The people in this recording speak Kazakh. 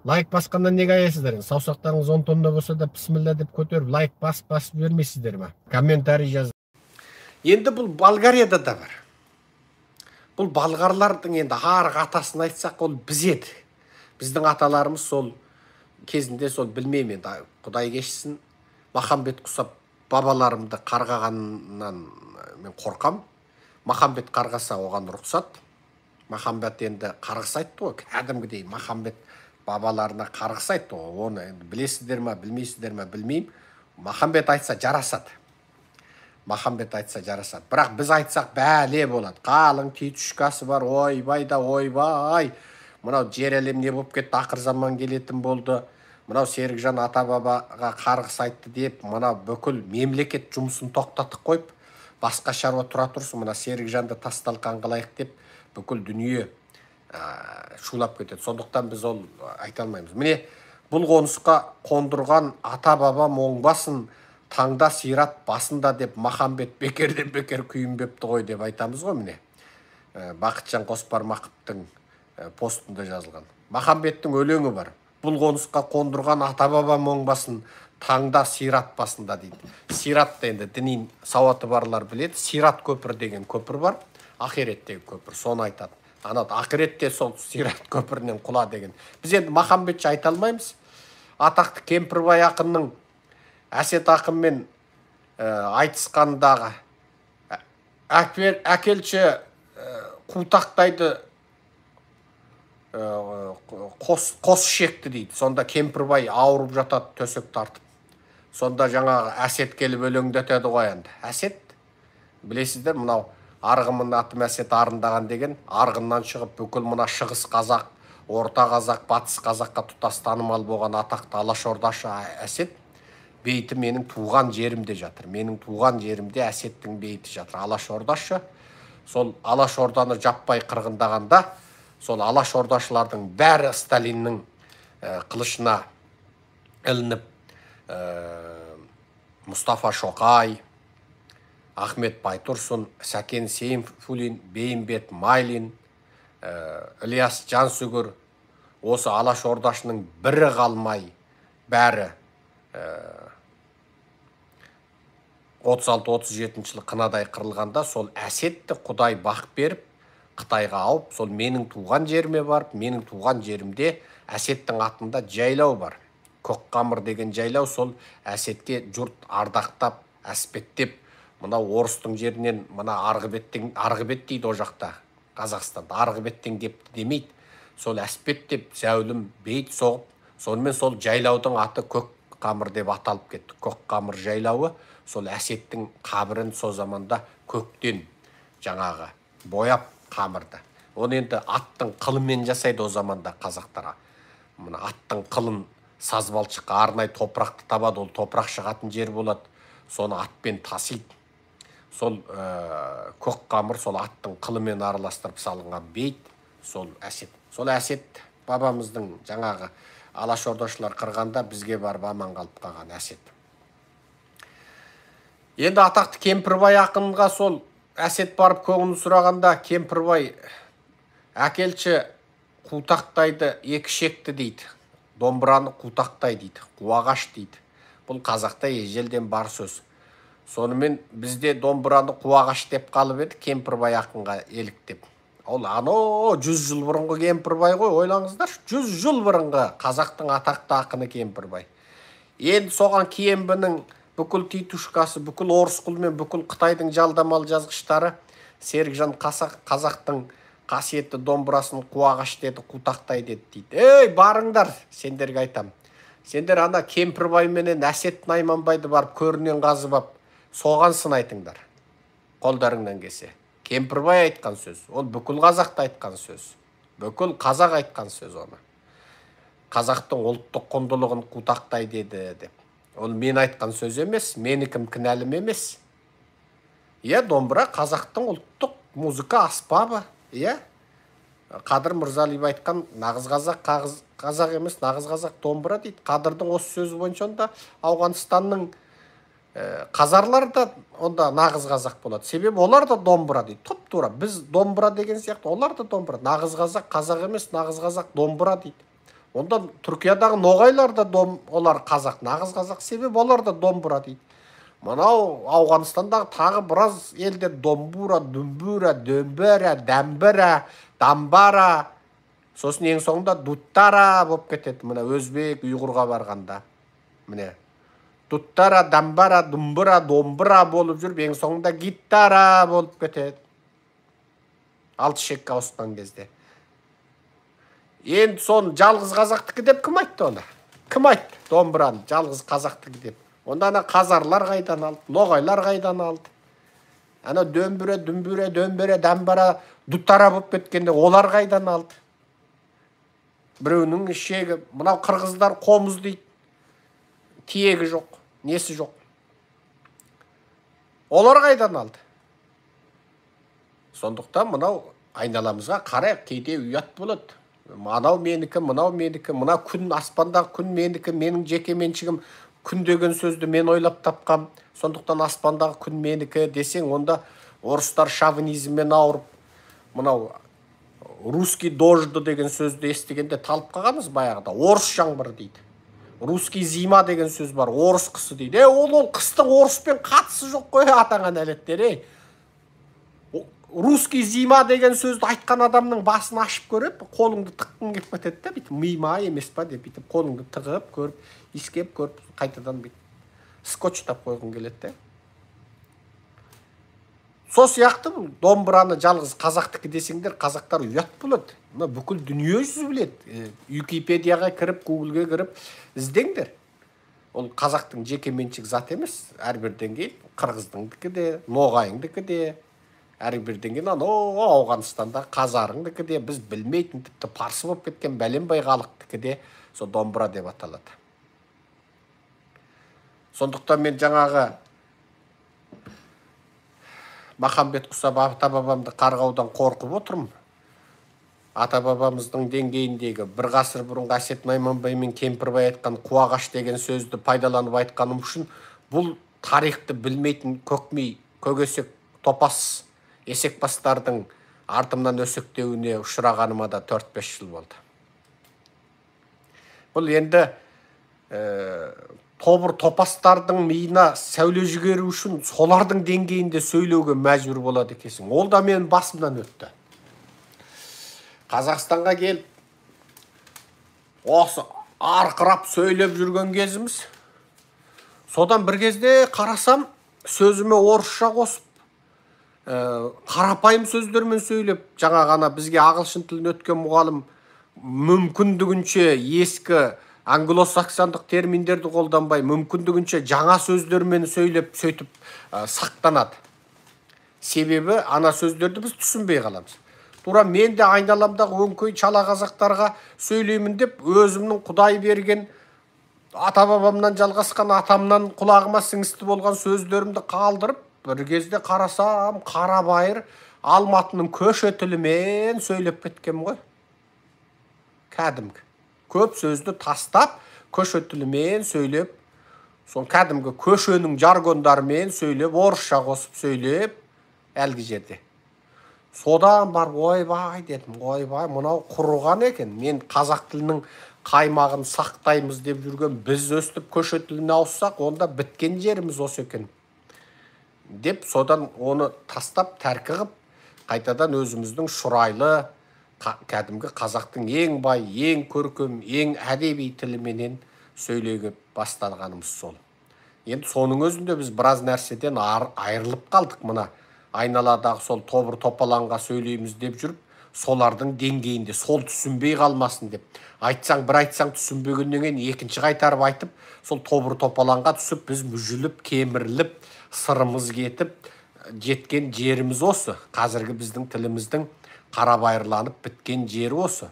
Лайк басқаннан неге аясыздар? Саусақтарыңыз 10 тонна болса да бісміллә деп көтеріп, лайк басып бермейсіздер ма? Комментарий жаз. Енді бұл Болгарияда да бар. Бұл балғарлардың енді арғы атасын айтсақ, ол біз еді. Біздің аталарымыз сол кезінде сол білмеймін енді, Құдай кешсін, Махамбет құсап бабаларымды қарғағаннан мен қорқам. Махамбет қарғаса оған рұқсат. Махамбет енді қарғыс айтты ғой, кәдімгідей Махамбет бабаларына қарғыс айтты ғой. Оны енді білесіздер ма, білмейсіздер ма білмеймін. Махамбет айтса жарасады. Махамбет айтса жарасады. Бірақ біз айтсақ бәле болады. Қалың түйтішкасы бар, ойбай да ойбай. Мынау жер әлем не болып кетті, ақыр заман келетін болды. Мынау Серікжан ата бабаға қарғыс айтты деп, мынау бүкіл мемлекет жұмысын тоқтатып қойып, басқа шаруа тұра тұрсын, мына Серікжанды тасталқан қылайық деп, бүкіл дүние шулап кетеді. Сондықтан біз ол айта алмаймыз. Міне, бұл қонысқа қондырған ата бабам оңбасын, таңда сират басында деп Махамбет бекерден бекер күйінбепті ғой деп айтамыз ғой міне. Бақытжан Қосбармақовтың постында жазылған. Махамбеттің өлеңі бар. Бұл қонысқа қондырған ата бабам оңбасын, таңда сират басында дейді. Сират енді діни сауаты барлар біледі. Сират көпір деген көпір бар. Ақиреттегі көпір, соны айтады. Ақиретте сол сират көпірінен құла деген. Біз енді Махамбетші айта алмаймыз. Атақты Кемпірбай ақынның Әсет ақынмен айтысқандағы әкелші қутақтайды қос шекті дейді. Сонда Кемпірбай ауырып жатады төсек тартып. Сонда жаңағы Әсет келіп өлеңдетеді ғой енді. Әсет, білесіздер, мынау арғымын атым Әсет арындаған деген, арғыннан шығып бүкіл мына шығыс қазақ, орта қазақ, батыс қазаққа тұтас танымал болған атақты алашордашы Әсет бейті менің туған жерімде жатыр. Менің туған жерімде Әсеттің бейті жатыр. Алашордашы, сол алашорданы жаппай қырғындағанда, сол алашордашылардың бәрі Сталиннің қылышына ілініп, Мұстафа Шоқай, Ахмет Байтұрсын, Сәкен Сейфуллин, Бейімбет Майлин, Ілияс Жансүгір, осы алашордашының бірі қалмай, бәрі 36-37 жылы қынадай қырылғанда, сол Әсетті Құдай бақ беріп, Қытайға ауып, сол менің туған жеріме барып, менің туған жерімде Әсеттің атында жайлау бар. Көкқамыр деген жайлау, сол Әсетке жұрт ардақтап, әспеттеп, мына орыстың жерінен, мына арғы бет дейді о жақта, Қазақстанда, арғы беттен депті демейді. Сол әспеттеп, зәулім бейт соғып, сонымен сол жайлаудың аты Көкқамыр деп аталып кетті. Көкқамыр жайлауы, сол Әсеттің қабірін сол заманда көктен жаңағы бояп қамырды. Оны енді аттың қылымен жасайды о заманда қазақтарға. Мына аттың қылын сазбалшыққа арнай топырақты табады, ол топырақ шығатын жер болады. Соны атпен тасиды. Сол Көкқамыр сол аттың қылымен араластырып салынған бейт, сол Әсет. Сол Әсет бабамыздың жаңағы алашордашылар қырғанда бізге барып аман қалып қалған Әсет. Енді атақты Кемпірбай ақынға сол Әсет барып көңілін сұрағанда, Кемпірбай әкелші қутақтайды екі шекті дейді. Домбыраны қутақтай дейді, қуағаш дейді. Бұл қазақта ежелден бар сөз. Сонымен бізде домбыраны қуағаш деп қалып еді, Кемпірбай ақынға еліктеп. Ол 100 жыл бұрынғы Кемпірбай ғой, ойлаңыздар, 100 жыл бұрынғы қазақтың атақты ақыны Кемпірбай. Енді соған Кембінің бүкіл титушкасы, бүкіл орысқұл мен бүкіл Қытайдың жалдамалы жазғыштары Серікжан қазақтың қасиетті домбырасын қуағаш деді, қутақтай деді дейді. Ей, барыңдар, сендерге айтам. Сендер ана Кемпірбай менен Әсет Найманбайды барып көрінен қазып ап, соған сын айтыңдар. Қолдарыңнан келсе. Кемпірбай айтқан сөз, ол бүкіл қазақты айтқан сөз. Бүкіл қазақ айтқан сөз оны. Қазақтың ұлттық құндылығын қутақтай деді деп. Ол мен айтқан сөз емес, менікім кінәлім емес. Домбыра қазақтың ұлттық музыка аспабы. Қадыр Мырзалиев айтқан нағыз қазақ емес, нағыз қазақ домбыра дейді. Қадырдың осы сөзі бойынша онда Ауғанстанның қазарлар да онда нағыз қазақ болады. Себебі олар да домбыра дейді. Тұп-тура. Біз домбыра деген сияқты, олар да домбыра. Нағыз қазақ емес, нағыз қазақ домбыра дейді. Онда Түркиядағы ноғайлар да олар қазақ, нағыз қазақ, себебі олар да домбыра дейді. Мынау Ауғанстандағы тағы біраз елдер домбура, дүмбура, дөмбіра, дәмбіра, дамбара, сосын ең соңында дуттара болып кетеді. Мына өзбек, ұйғырға барғанда. Міне дуттара, дамбара, думбыра, домбыра болып жүріп, ең соңында гитара болып кетеді. Алты шекке ауысқан кезде. Енді соны жалғыз қазақтікі деп кім айтты оны? Кім айтты домбыраны жалғыз қазақтікі деп? Онда ана қазарлар қайдан алды, ноғайлар қайдан алды? Ана дөмбіре, дүмбіре, дөмбіре, дамбара, дуттара болып кеткенде олар қайдан алды? Біреуінің ішегі, мынау қырғыздар қомыз дейді. Тиегі жоқ, несі жоқ. Олар қайдан алды? Сондықтан мынау айналамызға қарайық, кейде ұят болады. Мынау менікі, мынау менікі, мына күн, аспандағы күн менікі, менің жеке меншігім, күн деген сөзді мен ойлап тапқам. Сондықтан аспандағы күн менікі десең, онда орыстар шовинизммен ауырып, мынау русский дожды деген сөзді естігенде талып қалғанбыз баяғыда. Орыс жаңбыр дейді. Русский зима деген сөз бар, орыс қысы дейді. Ол қыстың орыспен қатысы жоқ қой, атаңа нәлеттер. Русский зима деген сөзді айтқан адамның басын ашып көріп, қолыңды тыққың кеп кетеді де, бүйтіп мима емес па деп, бүйтіп қолыңды тығып көріп, искеп көріп, қайтадан бүйтіп скотчтап қойғың келеді де. Сол сияқты домбыраны жалғыз қазақтікі десеңдер, қазақтар ұят болады. Бүкіл дүние жүзі біледі. Википедияға кіріп, Гуглге кіріп іздеңдер. Ол қазақтың жеке меншік зат емес. Әрбірден кейін қырғыздыңдікі де, ноғайыңдікі де, әрбірден кейін Ауғанстанда қазарыңдікі де, біз білмейтін, тіпті парсы болып кеткен бәленбай халықтікі де сол домбыра деп аталады. Сондықтан мен жаңағы Махамбет құсап ата-бабамды қарғаудан қорқып отырмын. Ата-бабамыздың деңгейіндегі бір ғасыр бұрын Қасиет Найманбай мен Кемпірбай айтқан қуағаш деген сөзді пайдаланып айтқаным үшін бұл тарихты білмейтін көкмей, көгесек, топас, есекбастардың артымнан өсектеуіне ұшырағаныма да 4-5 жыл болды. Бұл енді тобыр топастардың миына сәуле жігеру үшін солардың деңгейінде сөйлеуге мәжбүр болады екенсің. Ол да менің басымнан өтті. Қазақстанға келіп, осы арқырап сөйлеп жүрген кезіміз. Содан бір кезде қарасам, сөзіме орысша қосып, қарапайым сөздермен сөйлеп, жаңа ғана бізге ағылшын тілін өткен мұғалім мүмкіндігінше ескі англосаксондық терминдерді қолданбай, мүмкіндігінше жаңа сөздермен сөйлеп, сөйтіп сақтанады. Себебі ана сөздерді біз түсінбей қаламыз. Тура мен де айналамдағы өңкей шала қазақтарға сөйлеймін деп, өзімнің Құдай берген, ата-бабамнан жалғасқан, атамнан құлағыма сіңісті болған сөздерімді қалдырып, бір кезде қарасам, Қарабайыр Алматының көше тілімен сөйлеп кеткем ғой. Кәдімгі. Көп сөзді тастап, көше тілімен сөйлеп, сон кәдімгі көшенің жаргондарымен сөйлеп, орысша қосып сөйлеп, әлгі жерде. Содан бар, ойбай дедім, ойбай, мынау құрыған екен. Мен қазақ тілінің қаймағын сақтаймыз деп жүрген, біз өстіп көше тіліне ауыссақ, онда біткен жеріміз осы екен. Деп, содан оны тастап, тәркі қып, қайтадан өзіміздің шұрайлы, кәдімгі қазақтың ең бай, ең көркем, ең әдеби тіліменен сөйлеуге басталғанымыз сол. Енді соның өзінде біз біраз нәрседен айырылып қалдық. Мына айналадағы сол тобыр топаланға сөйлейміз деп жүріп, солардың деңгейінде, сол түсінбей қалмасын деп. Айтсаң, бір айтсаң түсінбегеннен кейін екінші қайтарып айтып, сол тобыр топаланға түсіп, біз мүжіліп, кеміріліп, сырымыз кетіп, жеткен жеріміз осы. Қазіргі біздің тіліміздің қарабайырланып біткен жері осы.